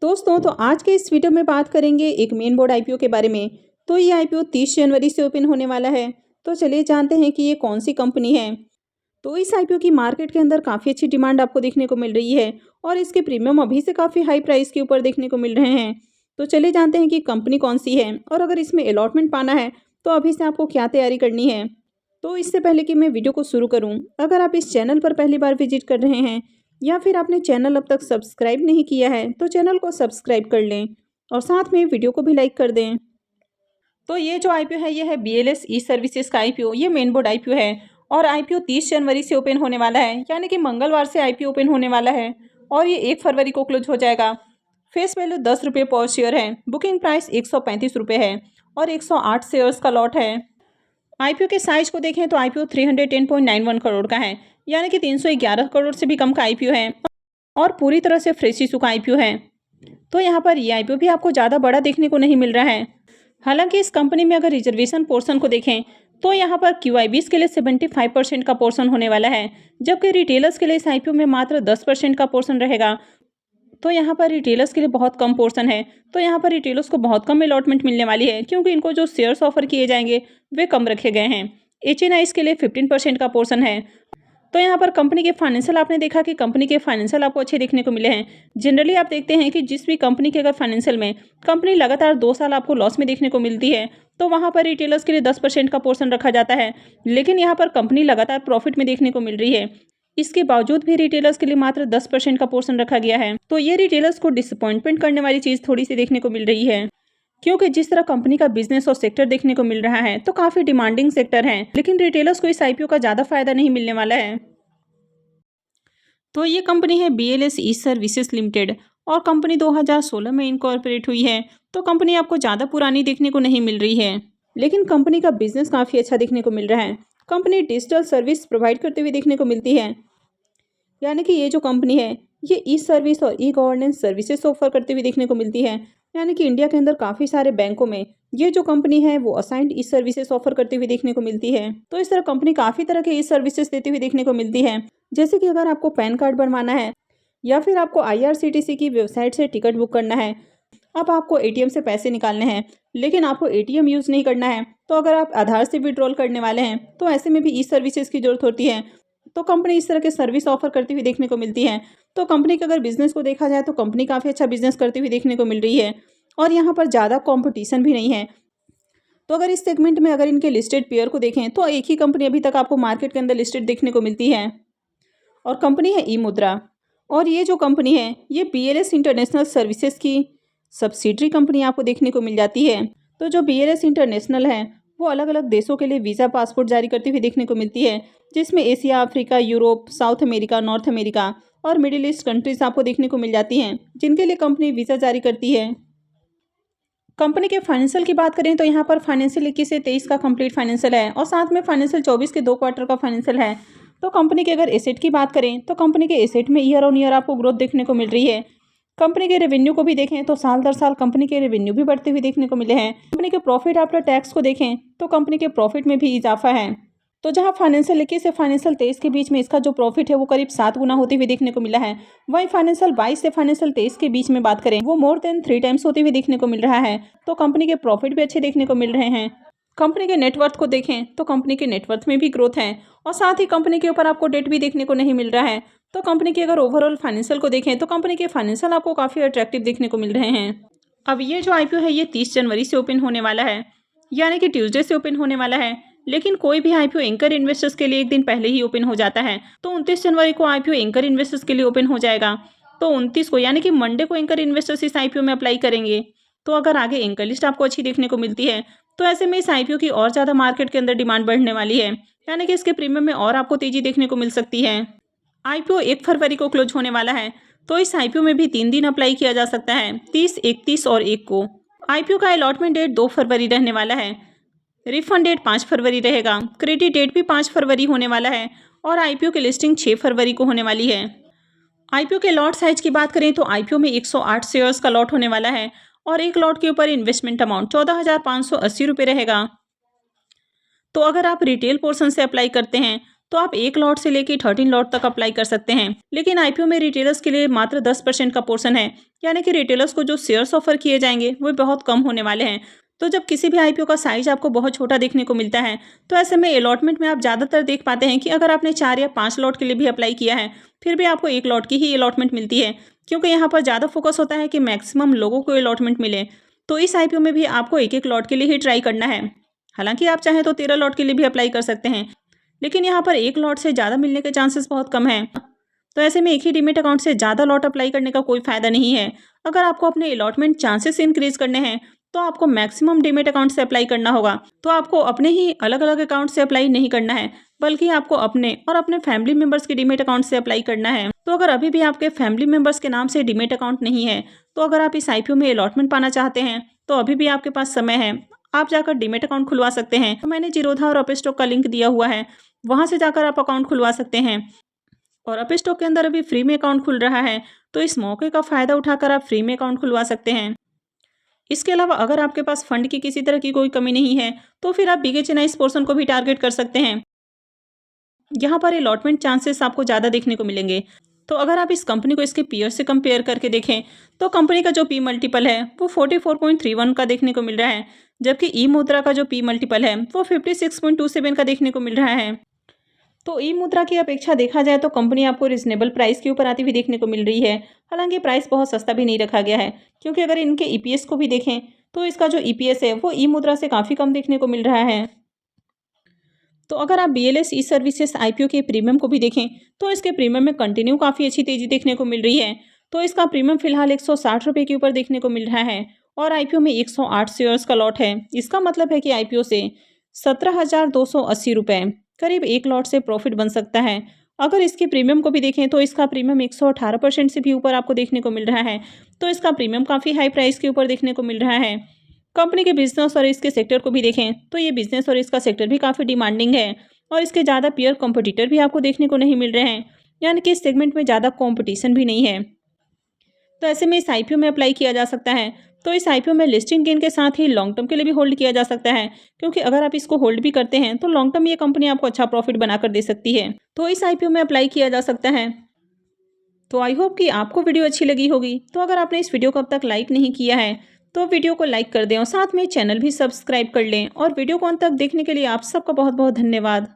दोस्तों तो आज के इस वीडियो में बात करेंगे एक मेन बोर्ड आईपीओ के बारे में। तो ये आईपीओ 30 जनवरी से ओपन होने वाला है। तो चलिए जानते हैं कि ये कौन सी कंपनी है। तो इस आईपीओ की मार्केट के अंदर काफ़ी अच्छी डिमांड आपको देखने को मिल रही है और इसके प्रीमियम अभी से काफ़ी हाई प्राइस के ऊपर देखने को मिल रहे हैं। तो चलिए जानते हैं कि कंपनी कौन सी है और अगर इसमें अलॉटमेंट पाना है तो अभी से आपको क्या तैयारी करनी है। तो इससे पहले कि मैं वीडियो को शुरू करूं, अगर आप इस चैनल पर पहली बार विजिट कर रहे हैं या फिर आपने चैनल अब तक सब्सक्राइब नहीं किया है तो चैनल को सब्सक्राइब कर लें और साथ में वीडियो को भी लाइक कर दें। तो ये जो आईपीओ है ये है बीएलएस ई सर्विसेज का आईपीओ। ये मेन बोर्ड आईपीओ है और आईपीओ 30 जनवरी से ओपन होने वाला है, यानी कि मंगलवार से आईपीओ ओपन होने वाला है और ये 1 फरवरी को क्लोज हो जाएगा। फेस वैल्यू 10 रुपये पर शेयर है। बुकिंग प्राइस 135 रुपये है और 108 शेयर्स का लॉट है। आईपीओ के साइज को देखें तो आईपीओ 310.91 करोड़ का है, यानी कि 311 करोड़ से भी कम का आईपीओ है और पूरी तरह से फ्रेश इशू का आईपीओ है। तो यहाँ पर ये आईपीओ भी आपको ज़्यादा बड़ा देखने को नहीं मिल रहा है। हालांकि इस कंपनी में अगर रिजर्वेशन पोर्शन को देखें तो यहाँ पर QIBs के लिए 75% का पोर्शन होने वाला है, जबकि रिटेलर्स के लिए इस आईपीओ में मात्र 10% का पोर्शन रहेगा। तो यहाँ पर रिटेलर्स के लिए बहुत कम पोर्शन है। तो यहाँ पर रिटेलर्स को बहुत कम अलॉटमेंट मिलने वाली है, क्योंकि इनको जो शेयर्स ऑफर किए जाएंगे वे कम रखे गए हैं। HNIs के लिए 15% का पोर्शन है। तो यहाँ पर कंपनी के फाइनेंशियल आपने देखा कि कंपनी के फाइनेंशियल आपको अच्छे देखने को मिले हैं। जनरली आप देखते हैं कि जिस भी कंपनी के अगर फाइनेंशियल में कंपनी लगातार 2 साल आपको लॉस में देखने को मिलती है तो वहाँ पर रिटेलर्स के लिए 10% का पोर्शन रखा जाता है, लेकिन यहाँ पर कंपनी लगातार प्रॉफिट में देखने को मिल रही है। इसके बावजूद भी रिटेलर्स के लिए मात्र 10% का पोर्शन रखा गया है। तो ये रिटेलर्स को डिसअपॉइंटमेंट करने वाली चीज़ थोड़ी सी देखने को मिल रही है, क्योंकि जिस तरह कंपनी का बिजनेस और सेक्टर देखने को मिल रहा है तो काफ़ी डिमांडिंग सेक्टर है, लेकिन रिटेलर्स को इस आईपीओ का ज़्यादा फायदा नहीं मिलने वाला है। तो ये कंपनी है BLS ई सर्विसेज लिमिटेड और कंपनी 2016 में इनकॉर्पोरेट हुई है। तो कंपनी आपको ज़्यादा पुरानी देखने को नहीं मिल रही है, लेकिन कंपनी का बिजनेस काफ़ी अच्छा देखने को मिल रहा है। कंपनी डिजिटल सर्विस प्रोवाइड करते हुए देखने को मिलती है, यानी कि ये जो कंपनी है ये ई सर्विस और ई गवर्नेंस सर्विसेज ऑफर करते हुए देखने को मिलती है। यानी कि इंडिया के अंदर काफ़ी सारे बैंकों में ये जो कंपनी है वो असाइंड ई सर्विसेज ऑफर करते हुए देखने को मिलती है। तो इस तरह कंपनी काफ़ी तरह के ई सर्विसेज देते हुए देखने को मिलती है, जैसे कि अगर आपको पैन कार्ड बनवाना है या फिर आपको IRCTC की वेबसाइट से टिकट बुक करना है। अब आपको ATM से पैसे निकालने हैं लेकिन आपको ATM यूज़ नहीं करना है, तो अगर आप आधार से विड्रॉल करने वाले हैं तो ऐसे में भी ई सर्विसेज की जरूरत होती है। तो कंपनी इस तरह के सर्विस ऑफर करती हुई देखने को मिलती है। तो कंपनी के अगर बिजनेस को देखा जाए तो कंपनी काफ़ी अच्छा बिजनेस करती हुई देखने को मिल रही है और यहाँ पर ज़्यादा कॉम्पिटिशन भी नहीं है। तो अगर इस सेगमेंट में अगर इनके लिस्टेड पेयर को देखें तो एक ही कंपनी अभी तक आपको मार्केट के अंदर लिस्टेड देखने को मिलती है और कंपनी है eMudra। और ये जो कंपनी है ये BLS इंटरनेशनल सर्विसेज की सब्सिडरी कंपनी आपको देखने को मिल जाती है। तो जो BLS इंटरनेशनल है वो अलग अलग देशों के लिए वीज़ा पासपोर्ट जारी करती हुई देखने को मिलती है, जिसमें Asia, Africa, Europe, south America, north America और मिडिल ईस्ट कंट्रीज आपको देखने को मिल जाती हैं, जिनके लिए कंपनी वीज़ा जारी करती है। कंपनी के फाइनेंशियल की बात करें तो यहाँ पर फाइनेंशियल 21 से 23 का कंप्लीट फाइनेंशियल है और साथ में फाइनेंशियल 24 के 2 क्वार्टर का फाइनेंशियल है। तो कंपनी के अगर एसेट की बात करें तो कंपनी के एसेट में ईयर ऑन ईयर आपको ग्रोथ देखने को मिल रही है। कंपनी के रेवेन्यू को भी देखें तो साल दर साल कंपनी के रेवेन्यू भी बढ़ते हुए देखने को मिले हैं। कंपनी के प्रॉफिट आफ्टर टैक्स को देखें तो कंपनी के प्रॉफिट में भी इजाफा है। तो जहां फाइनेंशियल 21 से फाइनेंशियल 23 के बीच में इसका जो प्रॉफिट है वो करीब 7 गुना होते हुए देखने को मिला है, वहीं फाइनेंशियल 22 से फाइनेंशियल 23 के बीच में बात करें वो मोर देन 3 टाइम्स होते हुए देखने को मिल रहा है। तो कंपनी के प्रॉफिट भी अच्छे देखने को मिल रहे हैं। कंपनी के नेटवर्थ को देखें तो कंपनी के नेटवर्थ में भी ग्रोथ है और साथ ही कंपनी के ऊपर आपको डेट भी देखने को नहीं मिल रहा है। तो कंपनी के अगर ओवरऑल फाइनेंशियल को देखें तो कंपनी के फाइनेंशियल आपको काफ़ी अट्रैक्टिव देखने को मिल रहे हैं। अब ये जो आईपीओ है ये 30 जनवरी से ओपन होने वाला है, यानी कि ट्यूसडे से ओपन होने वाला है, लेकिन कोई भी आईपीओ एंकर इन्वेस्टर्स के लिए एक दिन पहले ही ओपन हो जाता है। तो 29 जनवरी को आईपीओ एंकर इन्वेस्टर्स के लिए ओपन हो जाएगा। तो 29 को यानी कि मंडे को एंकर इन्वेस्टर्स इस आईपीओ में अप्लाई करेंगे। तो अगर आगे एंकर लिस्ट आपको अच्छी देखने को मिलती है तो ऐसे में इस आईपीओ की और ज़्यादा मार्केट के अंदर डिमांड बढ़ने वाली है, यानी कि इसके प्रीमियम में और आपको तेजी देखने को मिल सकती है। आईपीओ 1 फरवरी को क्लोज होने वाला है, तो इस आईपीओ में भी 3 दिन अप्लाई किया जा सकता है, 30, 31 और 1 को। आईपीओ का अलॉटमेंट डेट 2 फरवरी रहने वाला है। रिफंड डेट 5 फरवरी रहेगा। क्रेडिट डेट भी 5 फरवरी होने वाला है और आईपीओ की लिस्टिंग 6 फरवरी को होने वाली है। आईपीओ के लॉट साइज की बात करें तो आईपीओ में 108 शेयर्स का लॉट होने वाला है और एक लॉट के ऊपर इन्वेस्टमेंट अमाउंट 14,580 रुपये रहेगा। तो अगर आप रिटेल पोर्शन से अप्लाई करते हैं तो आप 1 लॉट से लेकर 13 लॉट तक अप्लाई कर सकते हैं। लेकिन आईपीओ में रिटेलर्स के लिए मात्र 10% का पोर्शन है, यानी कि रिटेलर्स को जो शेयर्स ऑफर किए जाएंगे वो बहुत कम होने वाले हैं। तो जब किसी भी आईपीओ का साइज आपको बहुत छोटा देखने को मिलता है, तो ऐसे में अलॉटमेंट में आप ज़्यादातर देख पाते हैं कि अगर आपने 4 या 5 लॉट के लिए भी अप्लाई किया है, फिर भी आपको 1 लॉट की ही अलॉटमेंट मिलती है, क्योंकि यहाँ पर ज़्यादा फोकस होता है कि मैक्सिमम लोगों को अलॉटमेंट मिले। तो इस आईपीओ में भी आपको 1-1 लॉट के लिए ही ट्राई करना है। हालांकि आप चाहें तो 13 लॉट के लिए भी अप्लाई कर सकते हैं, लेकिन यहाँ पर 1 लॉट से ज़्यादा मिलने के चांसेस बहुत कम हैं। तो ऐसे में एक ही डीमेट अकाउंट से ज़्यादा लॉट अप्लाई करने का कोई फ़ायदा नहीं है। अगर आपको अपने अलॉटमेंट चांसेस इंक्रीज करने हैं, तो आपको मैक्सिमम डीमेट अकाउंट से अप्लाई करना होगा। तो आपको अपने ही अलग अलग अकाउंट से अप्लाई नहीं करना है, बल्कि आपको अपने और अपने फैमिली मेंबर्स के डीमेट अकाउंट से अप्लाई करना है। तो अगर अभी भी आपके फैमिली मेंबर्स के नाम से डीमेट अकाउंट नहीं है, तो अगर आप इस आईपीओ में अलॉटमेंट पाना चाहते हैं, तो अभी भी आपके पास समय है। आप जाकर डीमेट अकाउंट खुलवा सकते हैं। तो मैंने जीरोधा और अपस्टॉक का लिंक दिया हुआ है, वहाँ से जाकर आप अकाउंट खुलवा सकते हैं। और अपस्टॉक के अंदर अभी फ्री में अकाउंट खुल रहा है, तो इस मौके का फ़ायदा उठाकर आप फ्री में अकाउंट खुलवा सकते हैं। इसके अलावा अगर आपके पास फंड की किसी तरह की कोई कमी नहीं है, तो फिर आप बीकेएचएनआई पोर्शन को भी टारगेट कर सकते हैं। यहाँ पर अलॉटमेंट चांसेस आपको ज़्यादा देखने को मिलेंगे। तो अगर आप इस कंपनी को इसके पीयर से कंपेयर करके देखें, तो कंपनी का जो पी मल्टीपल है वो 44.31 का देखने को मिल रहा है, जबकि ई मुद्रा का जो पी मल्टीपल है वो 56.27 का देखने को मिल रहा है। तो ई मुद्रा की अपेक्षा देखा जाए तो कंपनी आपको रिजनेबल प्राइस के ऊपर आती हुई देखने को मिल रही है। हालांकि प्राइस बहुत सस्ता भी नहीं रखा गया है, क्योंकि अगर इनके ईपीएस को भी देखें तो इसका जो ईपीएस है वो ई मुद्रा से काफ़ी कम देखने को मिल रहा है। तो अगर आप बीएलएस ई सर्विसेज आईपीओ के प्रीमियम को भी देखें, तो इसके प्रीमियम में कंटिन्यू काफ़ी अच्छी तेज़ी देखने को मिल रही है। तो इसका प्रीमियम फिलहाल 160 रुपये के ऊपर देखने को मिल रहा है, और आईपीओ में 108 शेयर्स का लॉट है। इसका मतलब है कि आईपीओ से 17,280 रुपये करीब 1 लॉट से प्रॉफिट बन सकता है। अगर इसके प्रीमियम को भी देखें तो इसका प्रीमियम 118% से भी ऊपर आपको देखने को मिल रहा है। तो इसका प्रीमियम काफ़ी हाई प्राइस के ऊपर देखने को मिल रहा है। कंपनी के बिजनेस और इसके सेक्टर को भी देखें तो ये बिजनेस और इसका सेक्टर भी काफ़ी डिमांडिंग है, और इसके ज़्यादा पीयर कॉम्पिटिटर भी आपको देखने को नहीं मिल रहे हैं, यानी कि इस सेगमेंट में ज़्यादा कॉम्पिटिशन भी नहीं है। तो ऐसे में इस आईपीओ में अप्लाई किया जा सकता है। तो इस आईपीओ में लिस्टिंग गेन के साथ ही लॉन्ग टर्म के लिए भी होल्ड किया जा सकता है, क्योंकि अगर आप इसको होल्ड भी करते हैं तो लॉन्ग टर्म ये कंपनी आपको अच्छा प्रॉफिट बनाकर दे सकती है। तो इस आईपीओ में अप्लाई किया जा सकता है। तो आई होप कि आपको वीडियो अच्छी लगी होगी। तो अगर आपने इस वीडियो को अब तक लाइक नहीं किया है, तो वीडियो को लाइक कर दें और साथ में चैनल भी सब्सक्राइब कर लें। और वीडियो को अंत तक देखने के लिए आप सबका बहुत बहुत धन्यवाद।